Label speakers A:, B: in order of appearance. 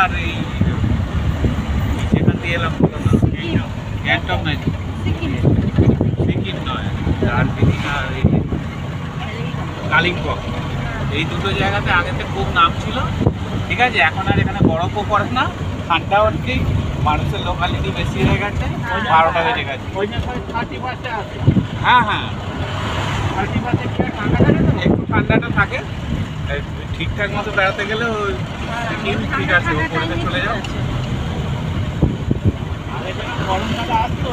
A: আর এই যেখান দিয়ে এলাম বলো না, গ্যাংটক নয়, সিকিম নয়, দার্জিলিং আর এই কালিম্পং, এই দুটো জায়গাতে আগেতে খুব নাম ছিল। ঠিক আছে, এখন আর এখানে বরফও পড়ে না, ঠান্ডাও নেই, মানুষের লোকালিটি বেশি হয়ে গেছে, 12টা বেজে গেছে। হ্যাঁ হ্যাঁ, একটু ঠান্ডাটা থাকে, ঠিকঠাক মতো বেড়াতে গেলে ওই সিকিম ঠিক আছে, ওপরে চলে যাও।
B: গরমকালে আসতো